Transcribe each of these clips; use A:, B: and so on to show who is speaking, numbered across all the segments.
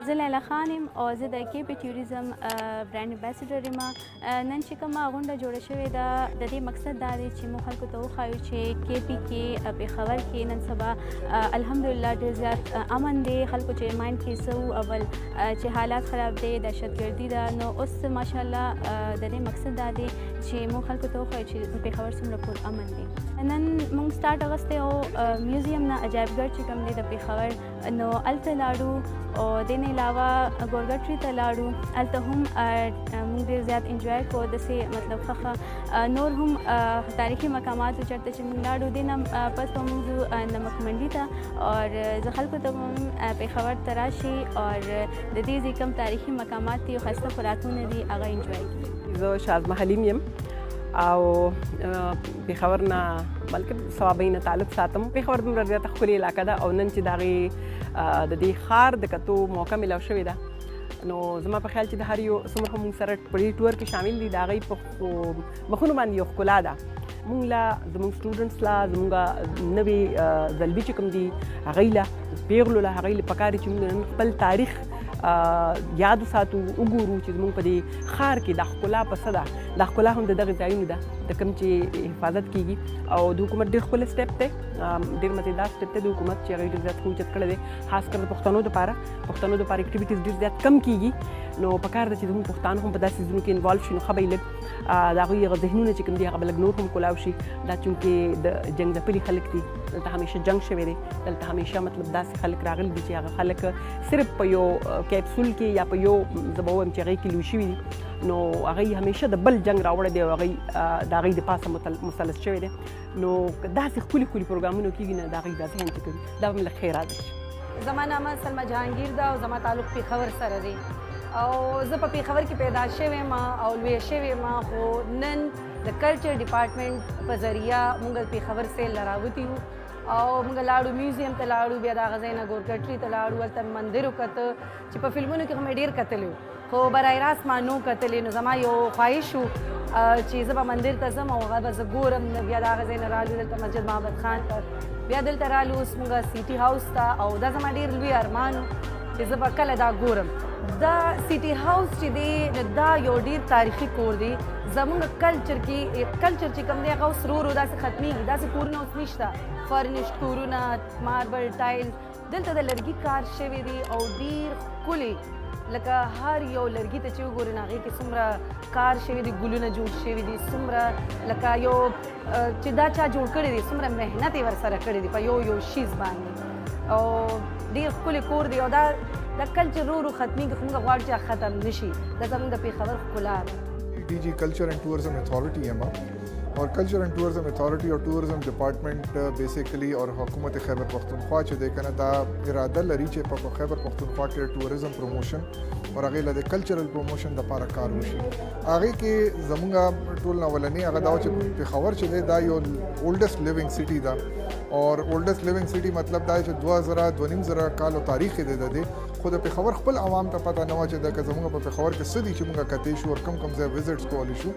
A: زه لیلا خان یم او زه د کې پی ټوریزم برانډ امباسډر یم. نن چې کومه غونډه جوړه شوې ده د دې مقصد دا دی چې موږ خلکو ته وښایو چې کې پی کې پېښور کې نن سبا الحمدلله ډېر زیات امن دی. خلکو چې مایند کې څه وو اول چې حالات خراب دی، دهشتګردي ده، نو اوس ماشاءالله د دې مقصد دا دی چې موږ خلکو ته وښایو چې پېښور څومره پور امن دی. نن موږ سټارټ اغوستی او میوزیم نه عجایبګر چې کوم دی د پېښور نو هلته لاړو او دې نه علاوه ګورګټري ته لاړو، هلته هم موږ ډېر زیات انجوای کوو. داسې مطلب ښه نور هم تاریخي مقامات چېرته چې موږ لاړو دې نه پس به موږ ځو نمک منډي ته اور زه خلکو ته به پېښور ته راشي اور د دې ځای کوم تاریخي مقامات دي او ښایسته خوراکونه دي هغه انجوای کړي.
B: زه شازمه حلیم یم او پېښور نه بلکې صوابۍ نه تعلق ساتم. پېښور دومره زیاته ښکلې علاقه ده او نن چې د هغې د دې ښار د کتو موقع میلاو شوې ده نو زما په خیال چې د هر یو څومره هم موږ سره په دې ټور کې شامل دي د هغوی په مخونو باندې یو ښکلا ده. موږ لا زموږ سټوډنټس لا زموږ نوې زلبي چې کوم دي هغوی له پیغلو له هغوی له پکار دي چې موږ نن خپل تاریخ یاد وساتو، وګورو چې زموږ په دې ښار کې دا ښکلا په څه ده. دا ښکلا هم د دغې ځایونو ده د کوم چې حفاظت کیږي او د حکومت ډېر ښکلی سټیپ دی، ډېر مزیدار سټیپ دی د حکومت چې هغوی ډېر زیات ښه اوچت کړی دی. خاص کر د پښتنو دپاره اکټیویټیز ډېر زیات کم کیږي نو پکار ده چې زموږ پښتانه هم په داسې ځایونو کې انوالو شي نو ښه به یې لږ د هغوی هغه ذهنونه چې کوم دي هغه به لږ نور هم کولاو شي. دا چونکې د جنګ ځپلي خلک دي، دلته همیشه جنګ شوی دی، دلته همیشه مطلب داسې خلک راغلي دي چې هغه خلک صرف په یو کیپسول کې یا په یو زه به ووایم چې هغې کې لوی شوي دي نو هغوی همیشه د بل جنګ راوړی دی او هغوی د هغوی د پاسه مسلط شوی دی نو داسې ښکلي ښکلي پروګرامونه کېږي نه د هغوی دا ذهن چې کوي دا به مې لږ ښه اراده شي.
C: زما نامه سلمه جهانګیر ده او زما تعلق پېښور سره دی او زه په پېښور کې پیدا شوې یم او لویه شوې یم خو نن د کلچر ډپارټمنټ په ذریعه موږ پېښور سیل له راوتي وو او موږ لاړو میوزیم ته لاړو، بیا د هغه ځای نه ګورګټري ته لاړو، هلته مندر وکته چې په فلمونو کې خو مې ډېر کتلی وو خو برای راست ما نو کتلی. نو زما یو خواهش و چې زه به مندر ته ځم او هغه به زه ګورم. بیا د هغه ځای نه رالو دلته مسجد محمد خان ته، بیا دلته رالو اوس موږ سیټي هاوس ته او دا زما ډېر لوی ارمان و چې زه به کله دا ګورم. دا سیټي هاوس چې دی دا یو ډېر تاریخي کور دی. زموږ کلچر چې کوم دی هغه اوس ورو ورو داسې ختمیږي، داسې کورونه اوس نشته، فرنش کورونه، ماربل ټایل، دلته د لرګي کار شوی دی او ډېر ښکلي لکه هر یو لرګي ته چې وګورې نو هغې کې څومره کار شوي دي، ګلونه جوړ شوي دي، څومره لکه یو چې دا چا جوړ کړی دی څومره محنت یې ورسره کړی دی په یو یو شیز باندې او ډېر ښکلی کور دی او دا کلچر ورو ورو ختمیږي خو موږ غواړو چې ختم نه شي. دا زموږ د پېښور ښکلا ده.
D: DG culture and tourism authority है और culture and tourism authority और टूरिज्म डिपार्टमेंट बेसिकली और हुकूमत खैबर पख्तूनख्वा चे देखना दा इरादा लरी चे खैबर पख्तूनख्वा के टूरिज्म प्रमोशन और आगे लदे कल्चरल प्रमोशन द पारा कार होशी आगे के जमुंगा टोल नवलनी आगे दाव चे पेशावर चले दा यो ओल्डेस्ट लिविंग सिटी दा और ओल्डेस्ट लिविंग सिटी मतलब दा चे 2000 कालो तारीख दे दे खुद पेशावर खपल आवाम ता पता नवा चे दा के जमुंगा पे पेशावर के सदी चे मुंगा कतेशु और कम से विजिट्स को अलिशु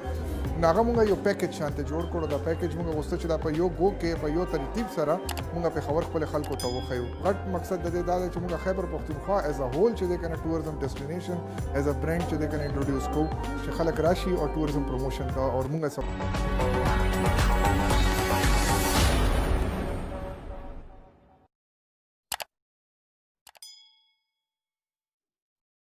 D: नागा मुंगा यो पैकेज शांति जोड़ कोड़ो दा पैकेज मुंगा उस्ते चला पे यो गो के पे यो तरतीब सरा मुंगा पेशावर खपल खल को तो वो खयो गट मकसद दे दा चे मुंगा Khyber Pakhtunkhwa as a whole चे दे कने tourism destination as a brand चे दे कने इंट्रोड्यूस को चे खलक राशि और टूरिज्म प्रमोशन का और मुंगा सब